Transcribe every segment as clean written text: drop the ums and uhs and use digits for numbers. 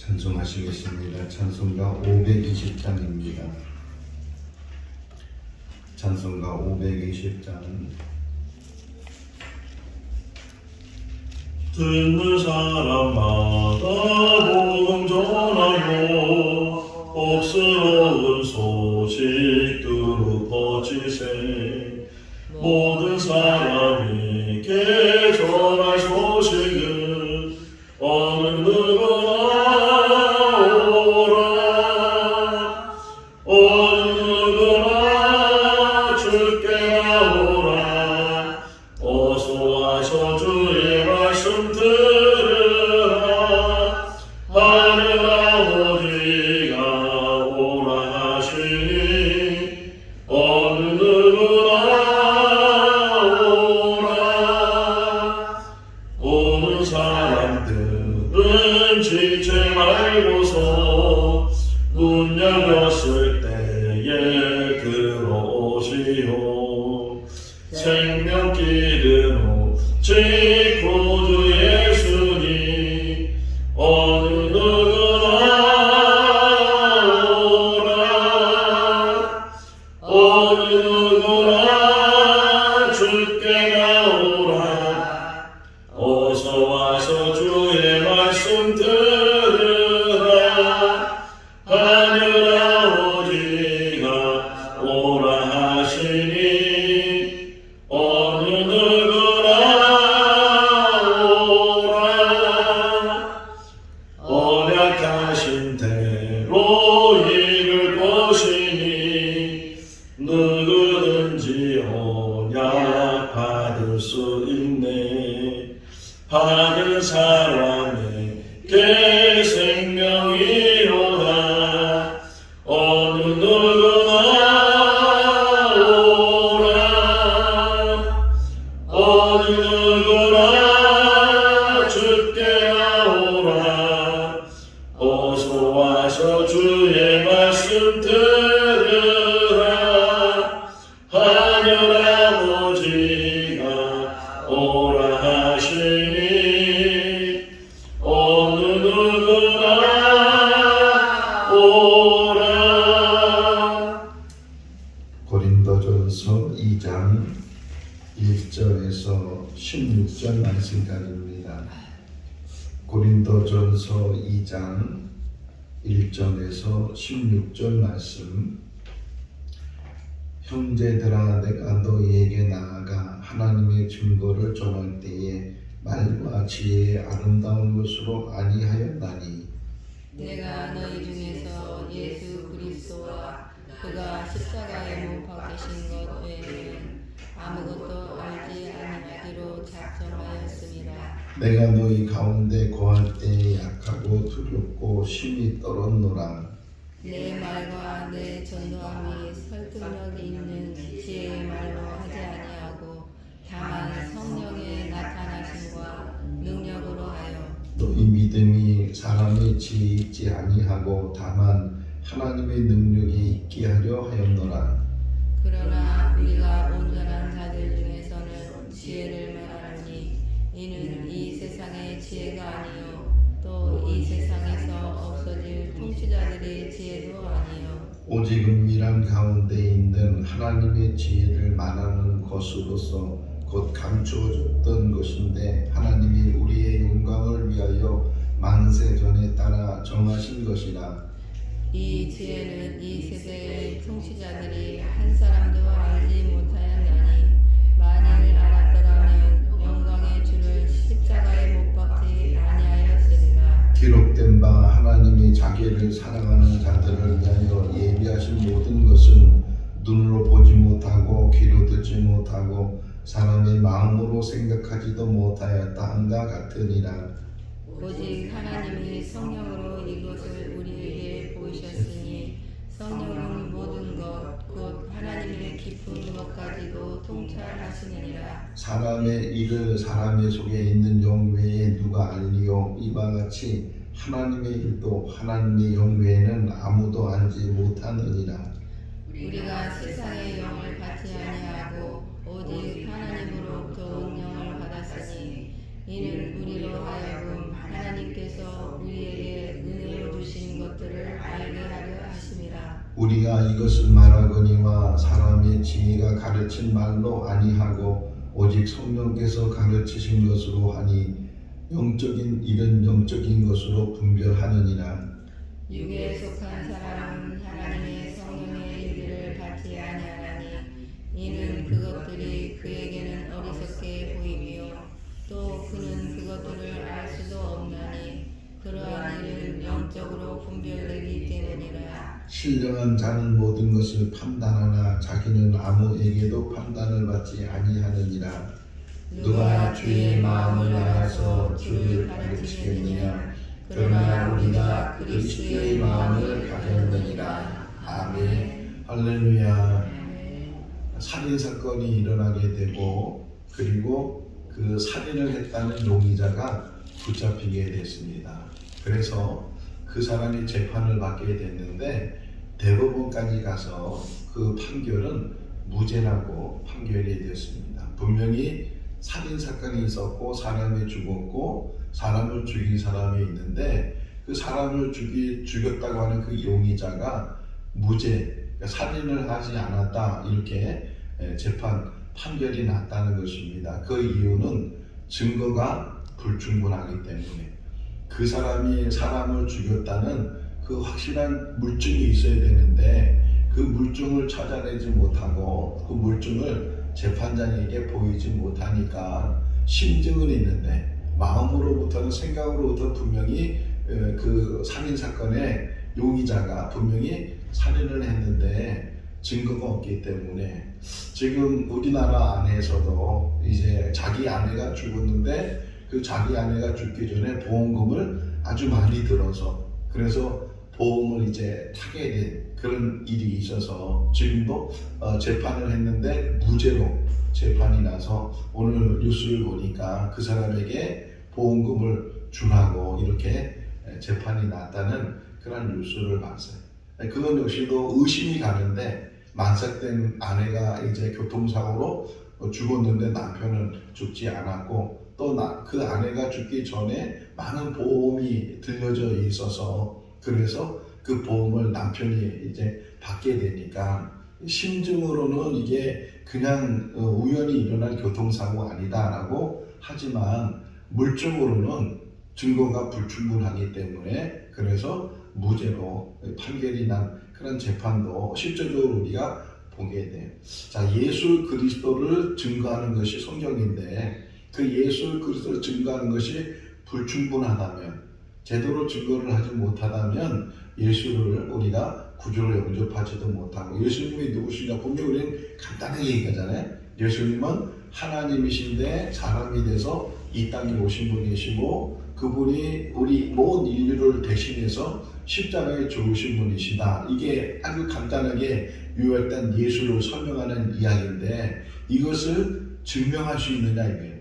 찬송하시겠습니다. 찬송가 520장입니다. 찬송가 520장. 듣는 사람마다 복음 전하고 복스러운 소식 두루 퍼지세. 모든 사람에게 전할 소식은 어느 누구나 오라. 어느 누구나 주께 나오라. 어서 와서 주의 말씀 들으라. 하늘 아버지가 오라 하시니 어느 누구나 오는 사람들은 지체 말고서 문 열렸을 때에 들어오시오. 생명길은 오직 구주 예수니 어느 누구나 오라. 어느 누구나 주께 나오라. 어서 와서 주의 말씀 들으라. 하늘 아버지가 오라 하시니 어느 누구나 오라. 언약하신 대로 이룰 것이니 누구든지 언약 받을 수 있네. 받은 사람에게 생명이로다. 어느 누구나 오라. 어느 누구나 주께 나오라. 어서 와서 주의 말씀 들으라. 하늘 아버지가 오라 하시니 어느 누구나 오라. 고린도전서 2장 1절에서 16절 말씀까지입니다. 고린도전서 2장 1절에서 16절 말씀. 형제들아, 내가 너희에게 나아가 하나님의 증거를 전할 때에 말과 지혜의 아름다운 것으로 아니하였나니 내가 너희 중에서 예수 그리스도와 그가 십자가에 못 박히신 것 외에는 아무것도 알지 아니하기로 작정하였습니다. 내가 너희 가운데 거할 때에 약하고 두렵고 심히 떨었노라. 내 말과 내 전도함이 설득력 있는 지혜의 말로 하지 아니하고 다만 성령의 나타나심과 능력으로 하여 너희 믿음이 사람의 지혜 있지 아니하고 다만 하나님의 능력이 있게 하려 하였노라. 그러나 우리가 온전한 자들 중에서는 지혜를 말하노니 이는 이 세상의 지혜가 아니요 또 이 세상에서 없어질 통치자들의 지혜도 아니요 오직 은밀한 가운데 있는 하나님의 지혜를 말하는 것으로서 곧 감추어졌던 것인데 하나님이 우리의 영광을 위하여 만세 전에 따라 정하신 것이라. 이 지혜는 이 세대의 통치자들이 한 사람도 알지 못하였나니 만일 알았더라면 영광의 주를 십자가에 못 박지 아니하였으리라. 기록된 바 하나님이 자기를 사랑하는 자들을 위하여 예비하신 모든 것은 눈으로 보지 못하고 귀로 듣지 못하고 사람의 마음으로 생각하지도 못하였다 함과 같으니라. 오직 하나님이 성령으로 이것을 우리에게 보이셨으니 성령은 모든 것 곧 하나님의 깊은 것까지도 통찰하시느니라. 사람의 일을 사람의 속에 있는 영 외에 누가 알리요? 이와 같이 하나님의 일도 하나님의 영 외에는 아무도 알지 못하느니라. 우리가 세상의 영을 받지 아니하고 오직 하나님으로부터 온 영을 받았으니 이는 우리로 하여금 하나님께서 우리에게 은혜로 우리가 이것을 말하거니와 사람의 지혜가 가르친 말로 아니하고 오직 성령께서 가르치신 것으로 하니 영적인 일은 영적인 것으로 분별하느니라. 육에 속한 사람은 하나님의 성령의 일들을 받지 아니하나니 이는 그것들이 그에게는 어리석게 보이며 또 그는 그것들을 알 수도 없나니 그러한 일은 영적으로 분별되기 때문이라. 신령한 자는 모든 것을 판단하나 자기는 아무에게도 판단을 받지 아니하느니라. 누가 주의 마음을 알아서 주를 가르치겠느냐. 그러나 우리가 그리스도의 마음을 가졌느니라. 아멘. 할렐루야. 살인 사건이 일어나게 되고 그리고 그 살인을 했다는 용의자가 붙잡히게 됐습니다. 그래서 그 사람이 재판을 받게 됐는데 대법원까지 가서 그 판결은 무죄라고 판결이 되었습니다. 분명히 살인 사건이 있었고 사람이 죽었고 사람을 죽인 사람이 있는데 그 사람을 죽였다고 하는 그 용의자가 무죄, 그러니까 살인을 하지 않았다 이렇게 재판 판결이 났다는 것입니다. 그 이유는 증거가 불충분하기 때문에 그 사람이 사람을 죽였다는 그 확실한 물증이 있어야 되는데 그 물증을 찾아내지 못하고 그 물증을 재판장에게 보이지 못하니까 심증은 있는데 마음으로부터는 생각으로부터 분명히 그 살인 사건의 용의자가 분명히 살인을 했는데 증거가 없기 때문에 지금 우리나라 안에서도 이제 자기 아내가 죽었는데 그 자기 아내가 죽기 전에 보험금을 아주 많이 들어서 그래서 보험을 이제 타게 된 그런 일이 있어서 지금도 재판을 했는데 무죄로 재판이 나서 오늘 뉴스를 보니까 그 사람에게 보험금을 주라고 이렇게 재판이 났다는 그런 뉴스를 봤어요. 그건 역시도 의심이 가는데 만삭된 아내가 이제 교통사고로 죽었는데 남편은 죽지 않았고 또 그 아내가 죽기 전에 많은 보험이 들려져 있어서 그래서 그 보험을 남편이 이제 받게 되니까 심증으로는 이게 그냥 우연히 일어난 교통사고 아니다라고 하지만 물증으로는 증거가 불충분하기 때문에 그래서 무죄로 판결이 난 그런 재판도 실제적으로 우리가 보게 돼요. 자, 예수 그리스도를 증거하는 것이 성경인데 그 예수 그리스도를 증거하는 것이 불충분하다면 제대로 증거를 하지 못하다면 예수를 우리가 구주로 영접하지도 못하고 예수님이 누구신가 분명히 우리는 간단하게 얘기하잖아요. 예수님은 하나님이신데 사람이 돼서 이 땅에 오신 분이시고 그분이 우리 모든 인류를 대신해서 십자가에 죽으신 분이시다. 이게 아주 간단하게 요약된 예수를 설명하는 이야기인데 이것을 증명할 수 있느냐 이게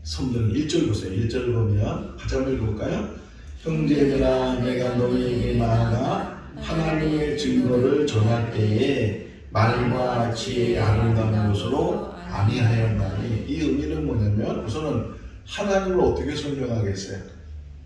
성경 1절 보세요. 1절 보면 같이 한번 읽어볼까요? 형제들아 내가 너희에게 나아가 하나님의 증거를 전할 때에 말과 지혜의 아름다운 것으로 아니하였나니 이 의미는 뭐냐면 우선은 하나님을 어떻게 설명하겠어요?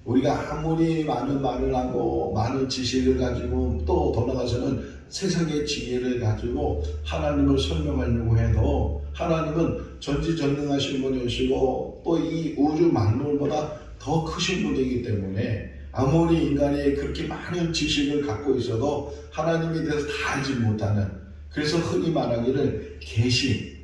우리가 아무리 많은 말을 하고 많은 지식을 가지고 또 더 나아가서는 세상의 지혜를 가지고 하나님을 설명하려고 해도 하나님은 전지전능하신 분이시고 또 이 우주 만물보다 더 크신 분이기 때문에 아무리 인간이 그렇게 많은 지식을 갖고 있어도 하나님에 대해서 다 알지 못하는 그래서 흔히 말하기를 계시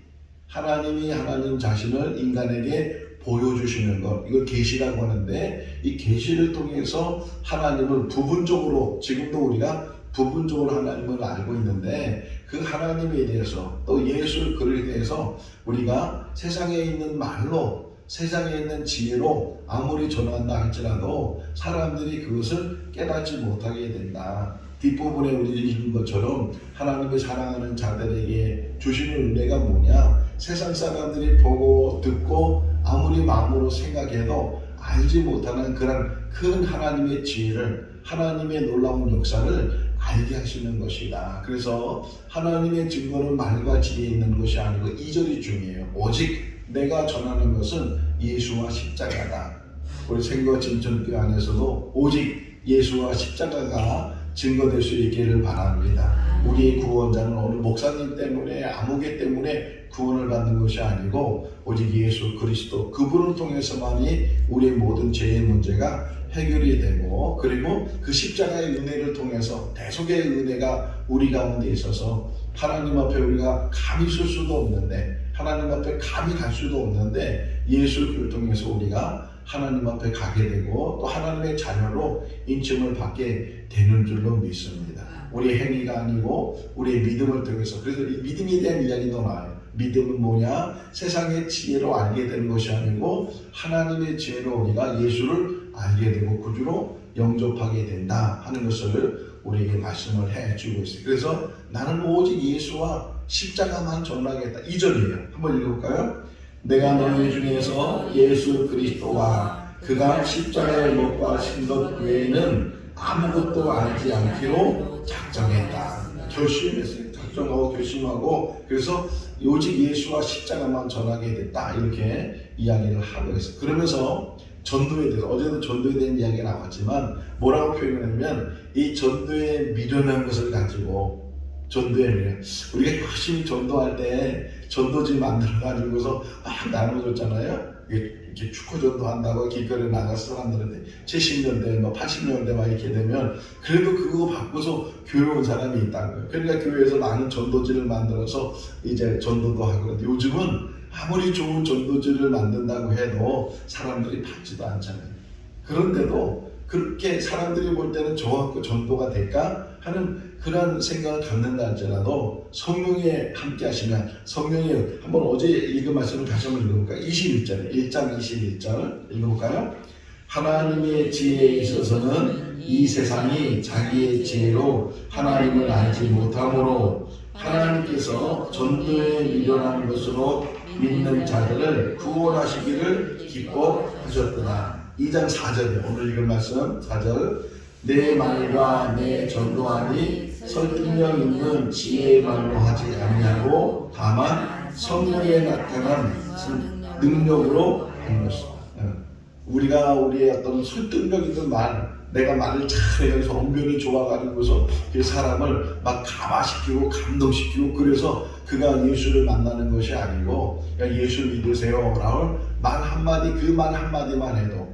하나님이 하나님 자신을 인간에게 보여주시는 것 이걸 계시라고 하는데 이 계시를 통해서 하나님을 부분적으로 지금도 우리가 부분적으로 하나님을 알고 있는데 그 하나님에 대해서 또 예수 그리스도에 대해서 우리가 세상에 있는 말로 세상에 있는 지혜로 아무리 전한다 할지라도 사람들이 그것을 깨닫지 못하게 된다. 뒷부분에 우리 읽은 것처럼 하나님을 사랑하는 자들에게 주시는 은혜가 뭐냐? 세상 사람들이 보고 듣고 아무리 마음으로 생각해도 알지 못하는 그런 큰 하나님의 지혜를 하나님의 놀라운 역사를 알게 하시는 것이다. 그래서 하나님의 증거는 말과 지혜에 있는 것이 아니고 2절이 중요해요. 오직 내가 전하는 것은 예수와 십자가다. 우리 생거 진천교회 안에서도 오직 예수와 십자가가 증거될 수 있기를 바랍니다. 우리의 구원자는 어느 목사님 때문에 아무개 때문에 구원을 받는 것이 아니고 오직 예수 그리스도 그분을 통해서만이 우리의 모든 죄의 문제가 해결이 되고, 그리고 그 십자가의 은혜를 통해서 대속의 은혜가 우리 가운데 있어서 하나님 앞에 우리가 감히 설 수도 없는데, 하나님 앞에 감히 갈 수도 없는데 예수를 통해서 우리가 하나님 앞에 가게 되고 또 하나님의 자녀로 인정을 받게 되는 줄로 믿습니다. 우리의 행위가 아니고 우리의 믿음을 통해서. 그래서 이 믿음에 대한 이야기도 나와요. 믿음은 뭐냐? 세상의 지혜로 알게 되는 것이 아니고 하나님의 지혜로 우리가 예수를 알게 되고 구주로 영접하게 된다 하는 것을 우리에게 말씀을 해주고 있어요. 그래서 나는 오직 예수와 십자가만 전하겠다. 2절이에요. 한번 읽어볼까요? 내가 너희 중에서 예수 그리스도와 그가 십자가에 못 박힌 것 외에는 아무것도 알지 않기로 작정했다. 결심했어요. 작정하고 결심하고, 그래서 오직 예수와 십자가만 전하게 됐다. 이렇게 이야기를 하고 있어요. 그러면서 전도에 대해서, 어제도 전도에 대한 이야기가 나왔지만 뭐라고 표현하냐면 이 전도에 미련한 것을 가지고, 전도에 미련, 우리가 열심히 전도할 때 전도지 만들어가지고서 막 나눠줬잖아요. 이렇게 축구 전도한다고 길거리에 나가서 사람들한테 70년대, 80년대 막 이렇게 되면 그래도 그거 받고서 교회 온 사람이 있다는 거예요. 그러니까 교회에서 많은 전도지를 만들어서 이제 전도도 하고. 그런데 요즘은 아무리 좋은 전도지를 만든다고 해도 사람들이 받지도 않잖아요. 그런데도 그렇게 사람들이 볼 때는 저하고 전도가 될까 하는 그런 생각을 갖는다 할지라도 성령에 함께 하시면, 성령이 한번 어제 읽은 말씀을 다시 한번 읽어볼까요? 21절에 1장 21절 읽어볼까요? 하나님의 지혜에 있어서는 이 세상이 자기의 지혜로 하나님을 알지 못하므로 하나님께서 전도에 미련한 것으로 믿는 자들을 구원하시기를 기뻐하셨구나. 2장 4절이에요. 오늘 읽은 말씀 4절. 내 말과 내 전도하니 설득력 있는 지혜의 말로 하지 아니하고 다만 성령에 나타난 능력으로 하는 것이다. 우리가 우리의 어떤 설득력 있는 말, 내가 말을 잘해서 언변이 좋아가지고서 그 사람을 막 감화시키고 감동시키고 그래서 그가 예수를 만나는 것이 아니고, 예수 믿으세요 라고 말 한마디, 그 말 한마디만 해도.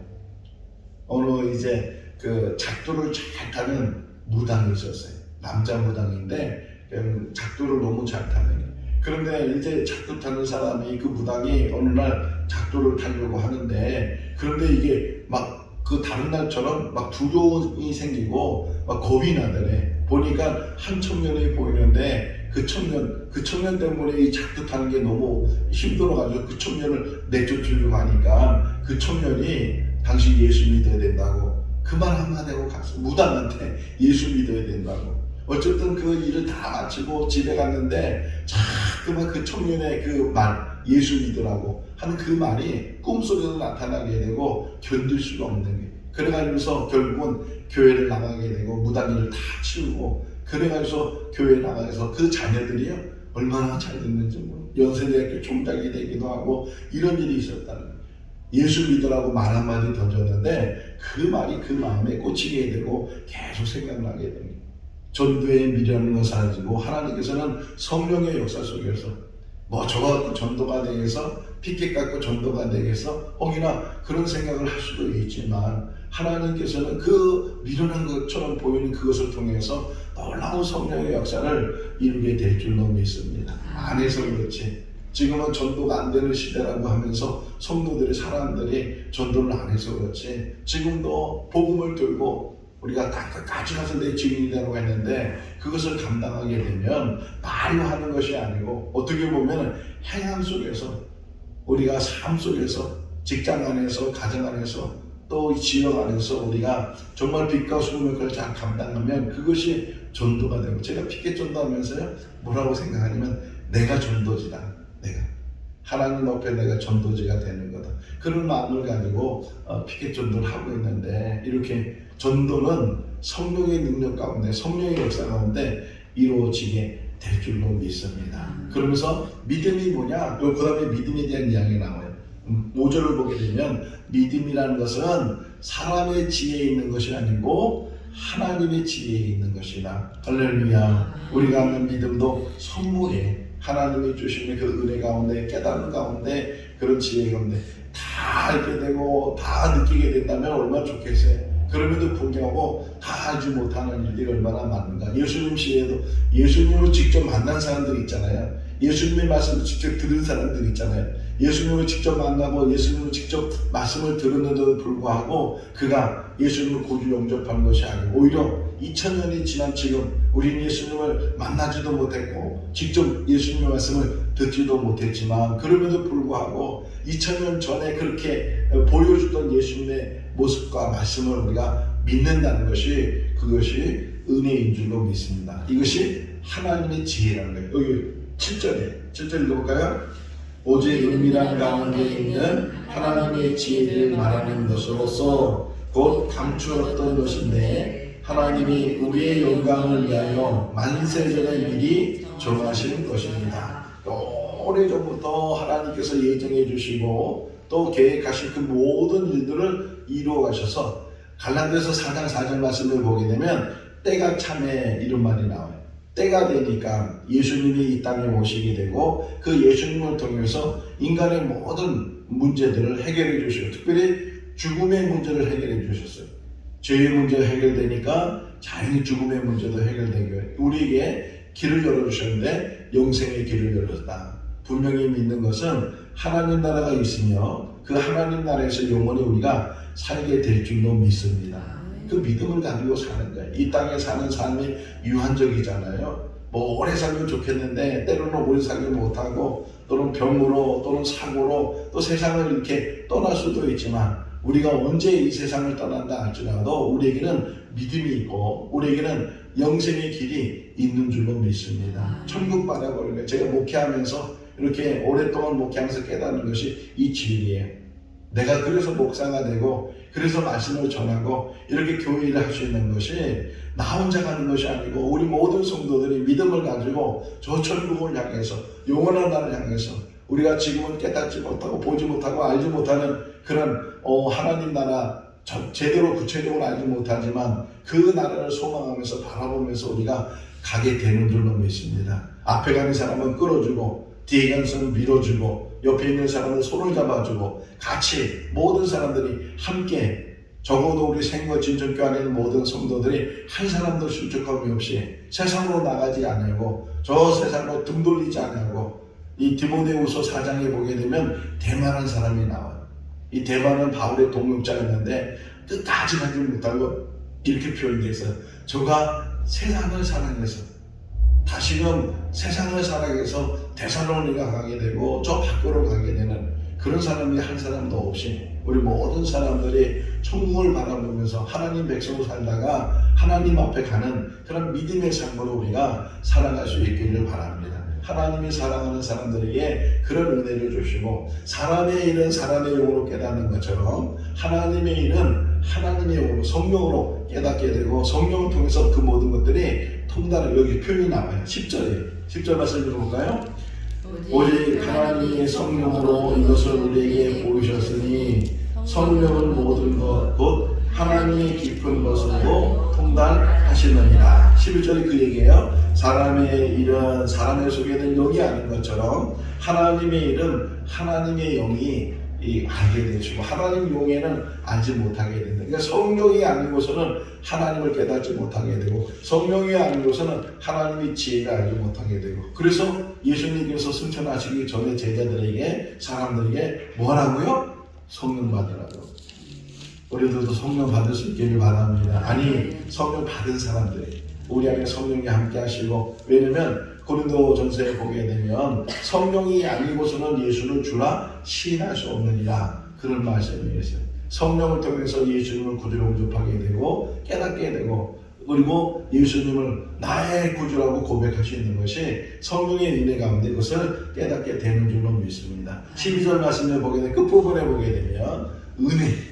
어느 이제 그 작두를 잘 타는 무당이 있었어요. 남자 무당인데 작두를 너무 잘 타는. 그런데 이제 작두 타는 사람이, 그 무당이 어느 날 작두를 타려고 하는데, 그런데 이게 막 그 다른 날처럼 막 두려움이 생기고 막 겁이 나더래. 보니까 한 청년이 보이는데 그 청년 때문에 이 작두 타는 게 너무 힘들어가지고 그 청년을 내쫓으려고 하니까 그 청년이 당신 예수 믿어야 된다고 그 말 한마디 하고 갔어. 무당한테 예수 믿어야 된다고. 어쨌든 그 일을 다 마치고 집에 갔는데 자꾸만 그 청년의 그 말, 예수 믿으라고 하는 그 말이 꿈속에서 나타나게 되고 견딜 수가 없는 게. 그래가지고서 결국은 교회를 나가게 되고 무당일을 다 치우고, 그래가지고서 교회에 나가서 그 자녀들이요 얼마나 잘 됐는지 연세대학교 총장이 되기도 하고 이런 일이 있었다는 거예요. 예수 믿으라고 말 한마디 던졌는데 그 말이 그 마음에 꽂히게 되고 계속 생각나게 됩니다. 전도에 미련한 것을 가지고 하나님께서는 성령의 역사 속에서 뭐 저거 갖고 전도가 되겠어? 피켓 갖고 전도가 되겠어? 혹이나 그런 생각을 할 수도 있지만 하나님께서는 그 미련한 것처럼 보이는 그것을 통해서 놀라운 성령의 역사를 이루게 될 줄로 믿습니다. 안 해서 그렇지. 지금은 전도가 안 되는 시대라고 하면서 성도들이, 사람들이 전도를 안 해서 그렇지, 지금도 복음을 들고 우리가 다 끝까지 가서 내 증인이 되라고 했는데 그것을 감당하게 되면 말로 하는 것이 아니고 어떻게 보면 행함 속에서, 우리가 삶 속에서, 직장 안에서, 가정 안에서, 또 지역 안에서 우리가 정말 빛과 소금의 그걸 잘 감당하면 그것이 전도가 되고, 제가 피켓 전도하면서요 뭐라고 생각하냐면 내가 전도지다. 내가 하나님 앞에 내가 전도지가 되는 거다. 그런 마음을 가지고 피켓 전도를 하고 있는데, 이렇게 전도는 성령의 능력 가운데, 성령의 역사 가운데 이루어지게 될 줄로 믿습니다. 그러면서 믿음이 뭐냐? 그 다음에 믿음에 대한 이야기가 나와요. 5절을 보게 되면 믿음이라는 것은 사람의 지혜에 있는 것이 아니고 하나님의 지혜에 있는 것이다. 할렐루야. 우리가 하는 믿음도 선물이에요. 하나님이 주시는 그 은혜 가운데, 깨달음 가운데, 그런 지혜 가운데 다 알게 되고 다 느끼게 된다면 얼마나 좋겠어요. 그럼에도 불구하고 다 알지 못하는 일들이 얼마나 많은가. 예수님 시대에도 예수님을 직접 만난 사람들이 있잖아요. 예수님의 말씀을 직접 들은 사람들이 있잖아요. 예수님을 직접 만나고 예수님을 직접 말씀을 들었는데도 불구하고 그가 예수님을 구주 영접한 것이 아니고 오히려 2000년이 지난 지금 우리는 예수님을 만나지도 못했고 직접 예수님의 말씀을 듣지도 못했지만 그럼에도 불구하고 2000년 전에 그렇게 보여주던 예수님의 모습과 말씀을 우리가 믿는다는 것이 그것이 은혜인 줄로 믿습니다. 이것이 하나님의 지혜라는 거예요. 여기 7절 읽어볼까요? 오직 은밀한 가운데 있는 하나님의 지혜를 말하는 것으로서 곧 감추었던 것인데 하나님이 우리의 영광을 위하여 만세전에 미리 정하신 것입니다. 오래전부터 하나님께서 예정해 주시고 또 계획하신 그 모든 일들을 이루어 가셔서 갈라디아서 4장 4절 말씀을 보게 되면 때가 참에 이런 말이 나와요. 때가 되니까 예수님이 이 땅에 오시게 되고 그 예수님을 통해서 인간의 모든 문제들을 해결해 주시고 특별히 죽음의 문제를 해결해 주셨어요. 죄의 문제가 해결되니까 자연히 죽음의 문제도 해결되고 우리에게 길을 열어주셨는데 영생의 길을 열었다. 분명히 믿는 것은 하나님 나라가 있으며 그 하나님 나라에서 영원히 우리가 살게 될 줄로 믿습니다. 그 믿음을 가지고 사는 거예요. 이 땅에 사는 삶이 유한적이잖아요. 뭐 오래 살면 좋겠는데 때로는 오래 살지 못하고 또는 병으로 또는 사고로 또 세상을 이렇게 떠날 수도 있지만 우리가 언제 이 세상을 떠난다 할지라도 우리에게는 믿음이 있고 우리에게는 영생의 길이 있는 줄로 믿습니다. 천국 바라보는 거예요. 제가 목회하면서 이렇게 오랫동안 목회하면서 깨닫는 것이 이 진리예요. 내가 그래서 목사가 되고 그래서 말씀을 전하고 이렇게 교회 일을 할 수 있는 것이 나 혼자 가는 것이 아니고 우리 모든 성도들이 믿음을 가지고 저 천국을 향해서 영원한 나라를 향해서 우리가 지금은 깨닫지 못하고 보지 못하고 알지 못하는 그런 하나님 나라 제대로 구체적으로 알지 못하지만 그 나라를 소망하면서 바라보면서 우리가 가게 되는 줄로 믿습니다. 앞에 가는 사람은 끌어주고 뒤에 가는 사람은 밀어주고 옆에 있는 사람은 손을 잡아주고 같이 모든 사람들이 함께 적어도 우리 생거 진정교 안에 있는 모든 성도들이 한 사람도 실족함이 없이 세상으로 나가지 않고 저 세상으로 등 돌리지 않고 이 디모데후서 4장에 보게 되면 대만한 사람이 나와요. 이 대만은 바울의 동역자였는데 끝까지 가지 못하고 이렇게 표현되어 있어요. 저가 세상을 사랑해서 다시금 세상을 사랑해서 데살로니가 가게 되고 저 밖으로 가게 되는 그런 사람이 한 사람도 없이 우리 모든 사람들이 천국을 바라보면서 하나님 백성으로 살다가 하나님 앞에 가는 그런 믿음의 삶으로 우리가 살아갈 수 있기를 바랍니다. 하나님이 사랑하는 사람들에게 그런 은혜를 주시고 사람의 일은 사람의 영으로 깨닫는 것처럼 하나님의 일은 하나님의 영으로 성령으로 깨닫게 되고 성령을 통해서 그 모든 것들이 통달을 여기 표현이 나와요. 10절 말씀 읽어볼까요? 오직 하나님의 성령으로 이것을 우리에게 보이셨으니 성령은 모든 것 곧 하나님의 깊은 것으로 통달하시느니라. 11절이 그 얘기예요. 사람의 일은 사람의 속에는 영이 아닌 것처럼 하나님의 일은 하나님의 영이 알게 되시고 하나님 용에는 알지 못하게 된다. 그러니까 성령이 아니고서는 하나님을 깨닫지 못하게 되고 성령이 아니고서는 하나님의 지혜를 알지 못하게 되고 그래서 예수님께서 승천하시기 전에 제자들에게 사람들에게 뭐라고요? 성령 받으라고. 우리들도 성령 받을 수 있기를 바랍니다. 아니 성령 받은 사람들이 우리 안에 성령이 함께 하시고 왜냐면 고린도전서에 보게 되면 성령이 아니고서는 예수를 주라 시인할 수 없느니라 그런 말씀이 있어요. 성령을 통해서 예수님을 구주로 영접하게 되고 깨닫게 되고 그리고 예수님을 나의 구주라고 고백할 수 있는 것이 성령의 은혜 가운데 그것을 깨닫게 되는 줄로 믿습니다. 12절 말씀을 보게 되면 끝부분에 보게 되면 은혜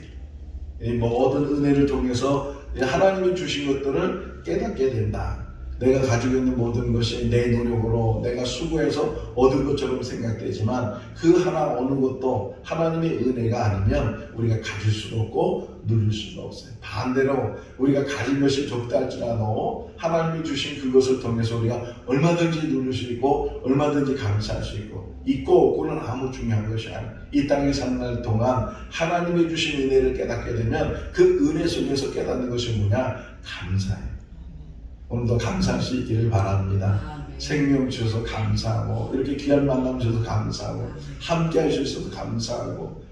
모든 은혜를 통해서 하나님이 주신 것들을 깨닫게 된다. 내가 가지고 있는 모든 것이 내 노력으로 내가 수고해서 얻은 것처럼 생각되지만 그 하나 어느 것도 하나님의 은혜가 아니면 우리가 가질 수도 없고 누릴 수가 없어요. 반대로 우리가 가진 것이 적다 할지라도 하나님이 주신 그것을 통해서 우리가 얼마든지 누릴 수 있고 얼마든지 감사할 수 있고 없고는 아무 중요한 것이 아니에요. 이 땅에 사는 날 동안 하나님이 주신 은혜를 깨닫게 되면 그 은혜 속에서 깨닫는 것이 뭐냐? 감사해요. 오늘도 감사할 수 있기를 바랍니다. 생명 주셔서 감사하고 이렇게 귀한 만남 주셔서 감사하고 함께 하셔서 감사하고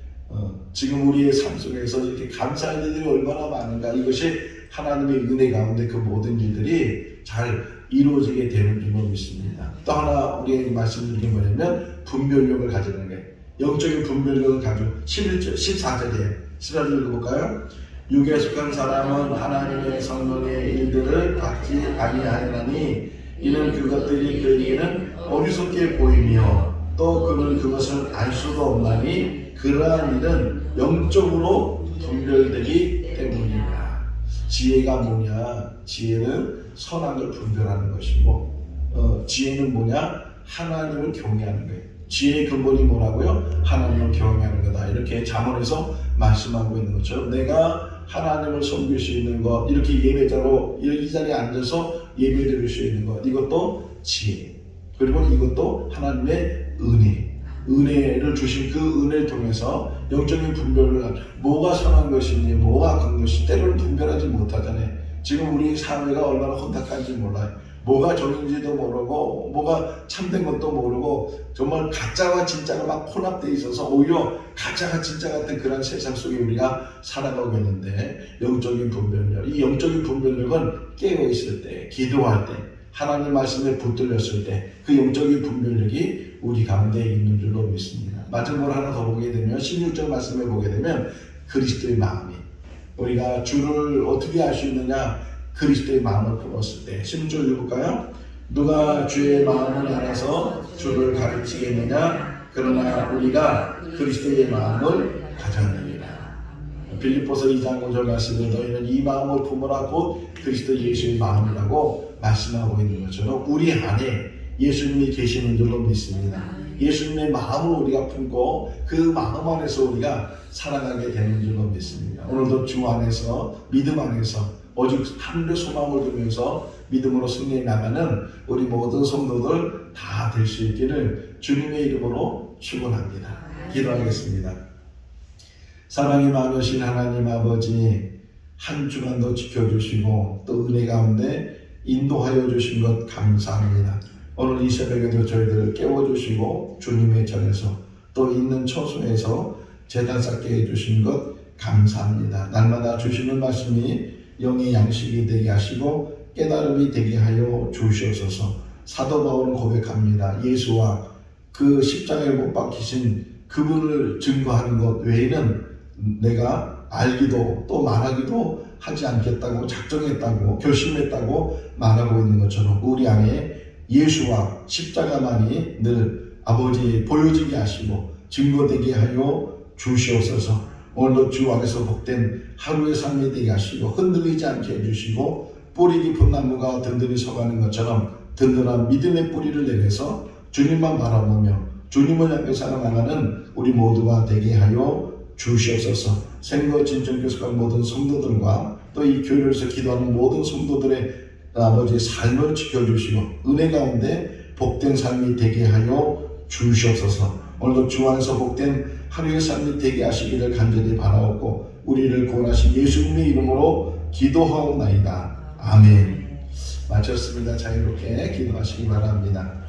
지금 우리의 삶 속에서 이렇게 감사할 일들이 얼마나 많은가. 이것이 하나님의 은혜 가운데 그 모든 일들이 잘 이루어지게 되는 줄로 믿습니다. 또 하나 우리에게 말씀드린 게 뭐냐면 분별력을 가지는 거예요. 영적인 분별력을 가지고 11절, 14절이에요. 14절 읽어볼까요? 육에 속한 사람은 하나님의 성령의 일들을 받지 아니하나니 이는 그것들이 그에게는 어리석게 보이며 또 그는 그것을 알 수도 없나니 그러한 일은 영적으로 분별되기 때문이다. 지혜가 뭐냐? 지혜는 선한 걸 분별하는 것이고 지혜는 뭐냐? 하나님을 경외하는 거예요. 지혜의 근본이 뭐라고요? 하나님을 경외하는 거다. 이렇게 잠언에서 말씀하고 있는 것처럼 내가 하나님을 섬길 수 있는 것, 이렇게 예배자로 이 자리에 앉아서 예배드릴 수 있는 것, 이것도 지혜. 그리고 이것도 하나님의 은혜를 주신 그 은혜를 통해서 영적인 분별을, 뭐가 선한 것인지 뭐가 악한 것인지 때로는 분별하지 못하잖아요. 지금 우리 사회가 얼마나 혼탁한지 몰라요. 뭐가 정인지도 모르고 뭐가 참된 것도 모르고 정말 가짜와 진짜가 막 혼합되어 있어서 오히려 가짜가 진짜 같은 그런 세상 속에 우리가 살아가고 있는데, 영적인 분별력, 이 영적인 분별력은 깨어있을 때, 기도할 때, 하나님 말씀에 붙들렸을 때 그 영적인 분별력이 우리 가운데 있는 줄로 믿습니다. 마지막으로 하나 더 보게 되면 16절 말씀에 보게 되면 그리스도의 마음이, 우리가 주를 어떻게 알 수 있느냐? 그리스도의 마음을 품었을 때. 16절 읽어볼까요? 누가 주의 마음을 알아서 주를 가르치겠느냐? 그러나 우리가 그리스도의 마음을 가졌느니라. 빌립보서 2장 5절 말씀에 너희는 이 마음을 품으라 곧 그리스도 예수의 마음이라고 말씀하고 있는 것처럼 우리 안에 예수님이 계시는 줄로 믿습니다. 예수님의 마음을 우리가 품고 그 마음 안에서 우리가 살아가게 되는 줄로 믿습니다. 오늘도 주 안에서, 믿음 안에서 오직 하늘의 소망을 두면서 믿음으로 승리해 나가는 우리 모든 성도들 다 될 수 있기를 주님의 이름으로 축원합니다. 기도하겠습니다. 사랑이 많으신 하나님 아버지, 한 주간도 지켜주시고 또 은혜 가운데 인도하여 주신 것 감사합니다. 오늘 이 새벽에도 저희들을 깨워주시고 주님의 전에서 또 있는 처소에서 제단 쌓게 해주신 것 감사합니다. 날마다 주시는 말씀이 영의 양식이 되게 하시고 깨달음이 되게 하여 주시옵소서. 사도 바울은 고백합니다. 예수와 그 십자가에 못 박히신 그분을 증거하는 것 외에는 내가 알기도 또 말하기도 하지 않겠다고 작정했다고 결심했다고 말하고 있는 것처럼 우리 안에 예수와 십자가만이 늘 아버지 보여지게 하시고 증거되게 하여 주시옵소서. 오늘도 주 안에서 복된 하루의 삶이 되게 하시고 흔들리지 않게 해주시고 뿌리 깊은 나무가 든든히 서가는 것처럼 든든한 믿음의 뿌리를 내려서 주님만 바라보며 주님을 향해 살아나가는 우리 모두가 되게 하여 주시옵소서. 생거 진정교수과 모든 성도들과 또 이 교회에서 기도하는 모든 성도들의 아버지 삶을 지켜주시고 은혜 가운데 복된 삶이 되게 하여 주시옵소서. 오늘도 주 안에서 복된 하루의 삶이 되게 하시기를 간절히 바라옵고 우리를 구원하신 예수님의 이름으로 기도하옵나이다. 아멘. 마쳤습니다. 자유롭게 기도하시기 바랍니다.